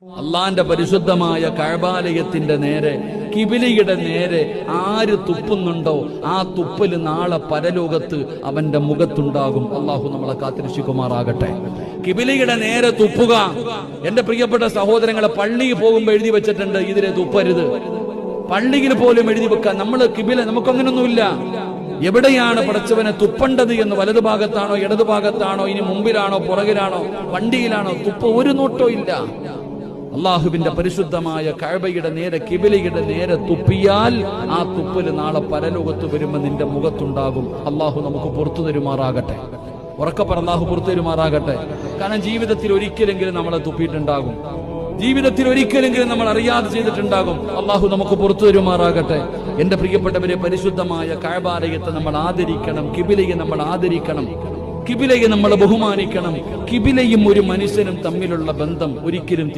അള്ളാന്റെ പരിശുദ്ധമായ കഅബാലയത്തിന്റെ നേരെ, കിബിലയുടെ നേരെ ആര് തുപ്പുന്നുണ്ടോ ആ തുപ്പല് നാളെ പരലോകത്ത് അവന്റെ മുഖത്തുണ്ടാകും. അള്ളാഹു നമ്മളെ കാത്തിരക്ഷിക്കുമാറാകട്ടെ. കിബിലയുടെ നേരെ തുപ്പുക. എന്റെ പ്രിയപ്പെട്ട സഹോദരങ്ങളെ, പള്ളിയിൽ പോകുമ്പോൾ എഴുതി വെച്ചിട്ടുണ്ട് ഇതിലെ തുപ്പരുത്. പള്ളിയിൽ പോലും എഴുതി വെക്കാൻ. നമ്മള് കിബില, നമുക്കങ്ങനൊന്നുമില്ല. എവിടെയാണ് പടച്ചവനെ തുപ്പേണ്ടത് എന്ന്, വലതു ഭാഗത്താണോ ഇടതു ഭാഗത്താണോ, ഇനി മുമ്പിലാണോ പുറകിലാണോ വണ്ടിയിലാണോ, തുപ്പ ഒരു നോട്ടോ ഇല്ല. അള്ളാഹുവിന്റെ പരിശുദ്ധമായ കഅബയുടെ നേരെ, കിബിലയുടെ നേരെ തുപ്പിയാൽ ആ തുപ്പല് നാളെ പരലോകത്ത് വരുമ്പോൾ നിന്റെ മുഖത്തുണ്ടാകും. അള്ളാഹു നമുക്ക് പുറത്തു തരുമാറാകട്ടെ. ഉറക്കപ്പറ, അള്ളാഹു പുറത്തു തരുമാറാകട്ടെ. കാരണം ജീവിതത്തിൽ ഒരിക്കലെങ്കിലും നമ്മളെ തുപ്പിയിട്ടുണ്ടാകും. ജീവിതത്തിൽ ഒരിക്കലെങ്കിലും നമ്മൾ അറിയാതെ ചെയ്തിട്ടുണ്ടാകും. അള്ളാഹു നമുക്ക് പുറത്തു തരുമാറാകട്ടെ. എന്റെ പ്രിയപ്പെട്ടവരെ, പരിശുദ്ധമായ കഅബാലയത്തെ നമ്മൾ ആദരിക്കണം. കിബിലയെ നമ്മൾ ആദരിക്കണം. കിബിലയെ നമ്മൾ ബഹുമാനിക്കണം. കിബിലയും ഒരു മനുഷ്യനും തമ്മിലുള്ള ബന്ധം ഒരിക്കലും